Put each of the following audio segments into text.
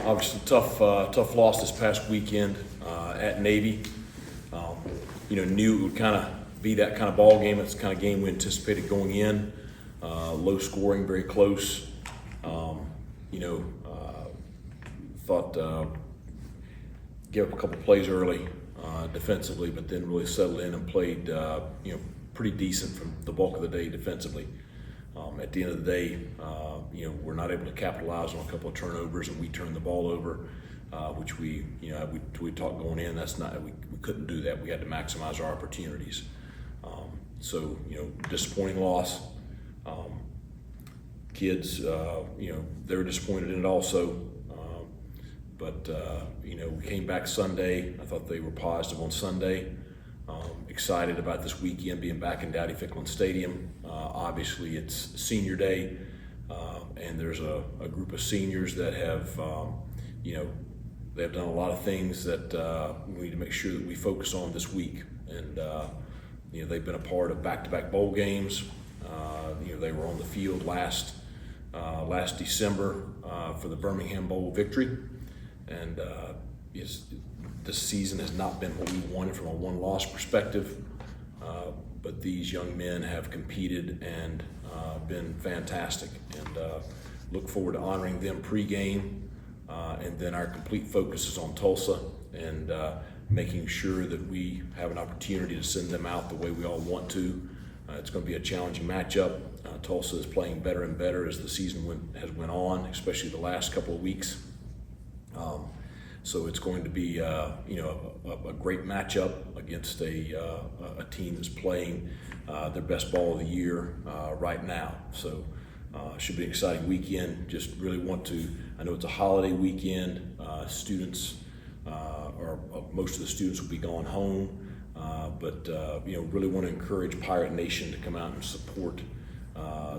Obviously, tough loss this past weekend at Navy. Knew it would kind of be that kind of ball game. It's the kind of game we anticipated going in. Low scoring, very close. Thought gave up a couple plays early defensively, but then really settled in and played pretty decent from the bulk of the day defensively. At the end of the day, we're not able to capitalize on a couple of turnovers, and we turned the ball over, which we talked going in. We couldn't do that. We had to maximize our opportunities. Disappointing loss. Kids, they were disappointed in it also. We came back Sunday. I thought they were positive on Sunday. Excited about this weekend being back in Dowdy-Ficklin Stadium. Obviously, it's senior day, and there's a group of seniors that have, they've done a lot of things that we need to make sure that we focus on this week. And they've been a part of back-to-back bowl games. They were on the field last December for the Birmingham Bowl victory, and this season has not been what we wanted from a one-loss perspective, but these young men have competed and been fantastic, and look forward to honoring them pre-game, and then our complete focus is on Tulsa and making sure that we have an opportunity to send them out the way we all want to. It's going to be a challenging matchup. Tulsa is playing better and better as the season has went on, especially the last couple of weeks. So it's going to be a great matchup against a team that's playing their best ball of the year right now. So should be an exciting weekend. Just really I know it's a holiday weekend. Students, or most of the students will be going home, but really want to encourage Pirate Nation to come out and support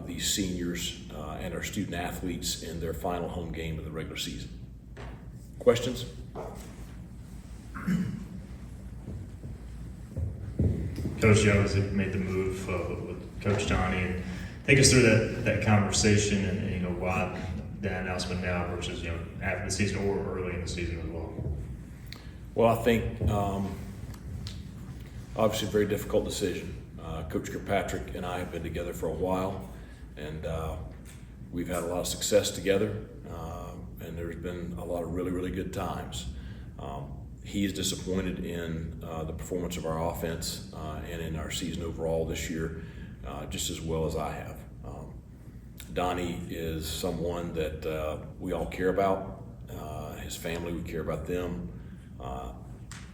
these seniors and our student athletes in their final home game of the regular season. Questions? Coach Jones had made the move with Coach Johnny, and take us through that conversation and why that announcement now versus after the season or early in the season as well. Well, I think obviously a very difficult decision. Coach Kirkpatrick and I have been together for a while, and we've had a lot of success together, and there's been a lot of really, really good times. He is disappointed in the performance of our offense and in our season overall this year, just as well as I have. Donnie is someone that we all care about. His family, we care about them.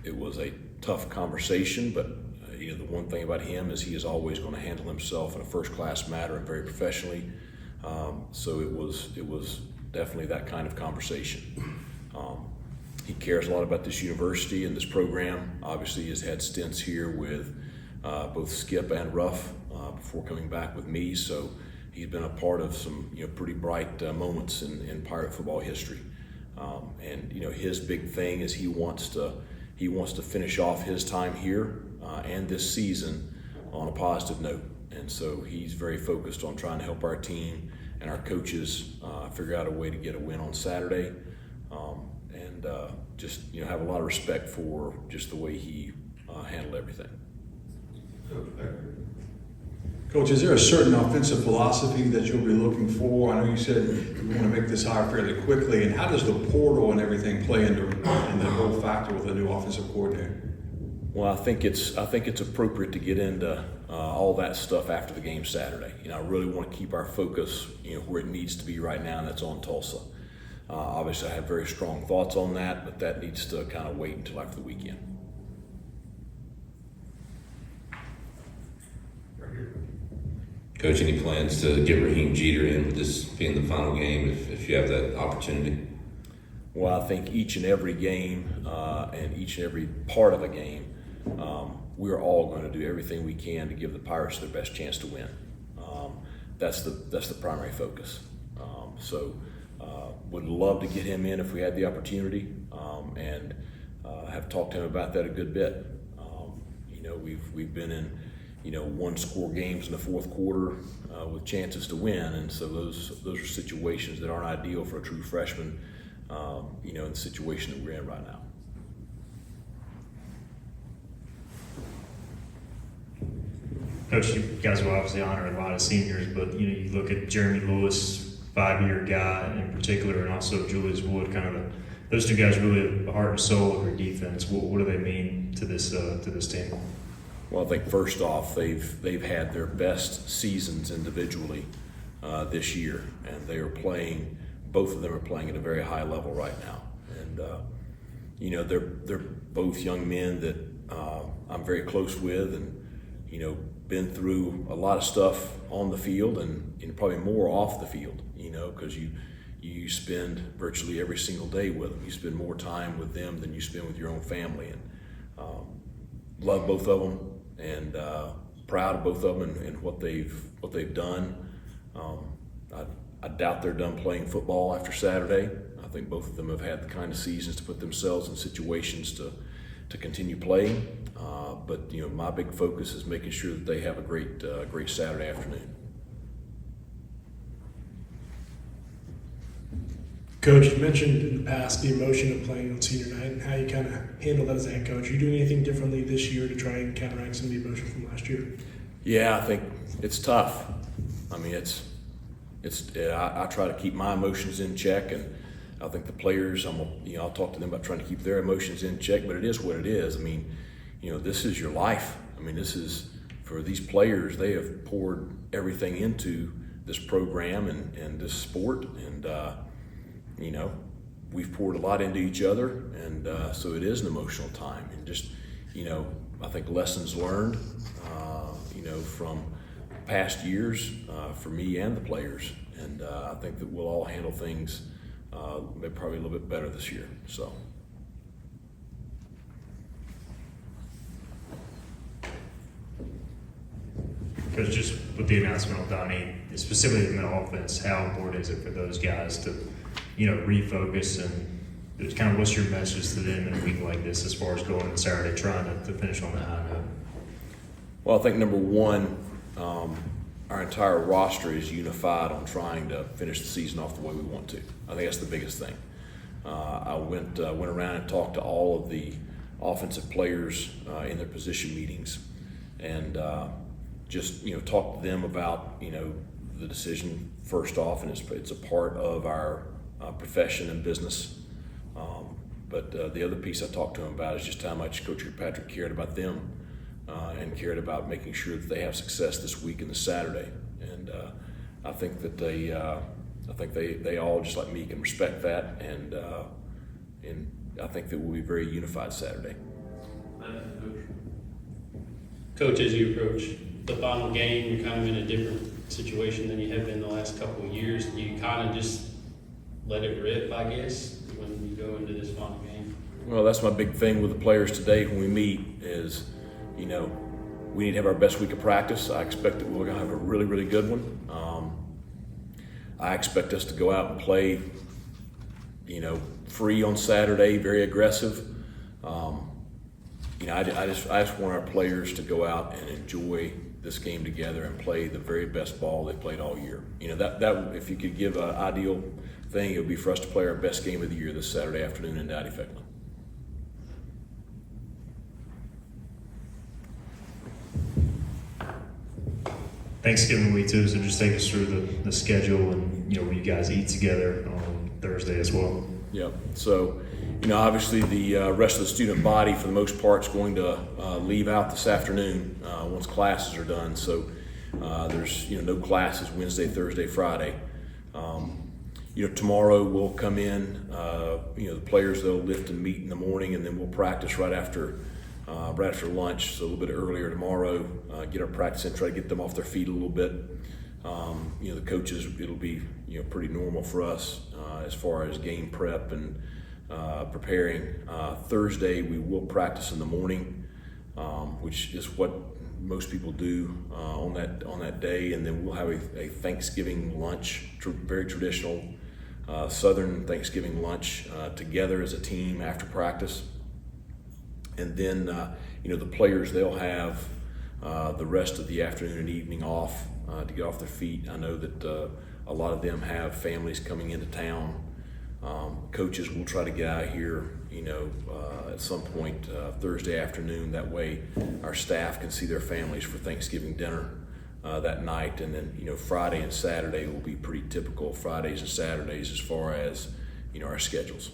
It was a tough conversation, but the one thing about him is he is always going to handle himself in a first-class manner and very professionally. So it was definitely that kind of conversation. He cares a lot about this university and this program. Obviously, he's had stints here with both Skip and Ruff before coming back with me. So he's been a part of some pretty bright moments in Pirate football history. His big thing is he wants to finish off his time here and this season on a positive note. And so he's very focused on trying to help our team and our coaches figure out a way to get a win on Saturday, and have a lot of respect for just the way he handled everything. Coach, is there a certain offensive philosophy that you'll be looking for? I know you said you want to make this hire fairly quickly, and how does the portal and everything play into the whole factor with a new offensive coordinator? Well, I think it's appropriate to get into all that stuff after the game Saturday. I really want to keep our focus, where it needs to be right now, and that's on Tulsa. Obviously, I have very strong thoughts on that, but that needs to kind of wait until after the weekend. Coach, any plans to get Raheem Jeter in with this being the final game if you have that opportunity? Well, I think each and every game and each and every part of a game, we're all going to do everything we can to give the Pirates their best chance to win. That's the primary focus. Would love to get him in if we had the opportunity, and have talked to him about that a good bit. We've been in one-score games in the fourth quarter with chances to win, and so those are situations that aren't ideal for a true freshman. in the situation that we're in right now. Coach, you guys will obviously honor a lot of seniors, but you look at Jeremy Lewis, 5-year guy in particular, and also Julius Wood, kind of those two guys really the heart and soul of your defense. What do they mean to this team? Well, I think first off, they've had their best seasons individually this year, and they are playing. Both of them are playing at a very high level right now, and they're both young men that I'm very close with, and been through a lot of stuff on the field and probably more off the field. Because you spend virtually every single day with them. You spend more time with them than you spend with your own family, and love both of them, and proud of both of them and what they've done. I doubt they're done playing football after Saturday. I think both of them have had the kind of seasons to put themselves in situations to continue playing. But my big focus is making sure that they have a great Saturday afternoon. Coach, you mentioned in the past the emotion of playing on senior night and how you kind of handle that as a head coach. Are you doing anything differently this year to try and counteract some of the emotion from last year? Yeah, I think it's tough. I mean, I try to keep my emotions in check, and I think the players, I'll talk to them about trying to keep their emotions in check, but it is what it is. I mean, this is your life. I mean, this is, for these players, they have poured everything into this program and this sport, and we've poured a lot into each other, and so it is an emotional time, and just, I think lessons learned, from past years for me and the players, and I think that we'll all handle things probably a little bit better this year. So. Because just with the announcement of Donnie, specifically in the offense, how important is it for those guys to, refocus, and just kind of what's your message to them in a week like this as far as going on Saturday trying to finish on that high note? Well, I think number one, our entire roster is unified on trying to finish the season off the way we want to. I think that's the biggest thing. I went around and talked to all of the offensive players in their position meetings, and just talk to them about the decision first off, and it's a part of our profession and business. But the other piece I talked to them about is just how much Coach Kirkpatrick cared about them and cared about making sure that they have success this week and this Saturday. And I think that they all, just like me, can respect that, and I think that we'll be very unified Saturday. Coach, as you approach the final game, you're kind of in a different situation than you have been the last couple of years. You kind of just let it rip, I guess, when you go into this final game. Well, that's my big thing with the players today when we meet is, we need to have our best week of practice. I expect that we're going to have a really, really good one. I expect us to go out and play, free on Saturday, very aggressive. I just want our players to go out and enjoy this game together and play the very best ball they played all year. That if you could give an ideal thing, it would be for us to play our best game of the year this Saturday afternoon in Dowdy-Fecklin. Thanksgiving week too, so just take us through the schedule and where you guys eat together on Thursday as well. Yep. So, obviously the rest of the student body, for the most part, is going to leave out this afternoon once classes are done. So there's no classes Wednesday, Thursday, Friday. Tomorrow we'll come in. The players, they'll lift and meet in the morning, and then we'll practice right after lunch, so a little bit earlier tomorrow. Get our practice in, try to get them off their feet a little bit. The coaches, it'll be pretty normal for us as far as game prep and preparing. Thursday we will practice in the morning, which is what most people do on that day, and then we'll have a Thanksgiving lunch, very traditional Southern Thanksgiving lunch together as a team after practice. And then the players, they'll have the rest of the afternoon and evening off to get off their feet. I know that a lot of them have families coming into town Coaches will try to get out here, at some point Thursday afternoon. That way our staff can see their families for Thanksgiving dinner that night. And then, Friday and Saturday will be pretty typical Fridays and Saturdays as far as, our schedules.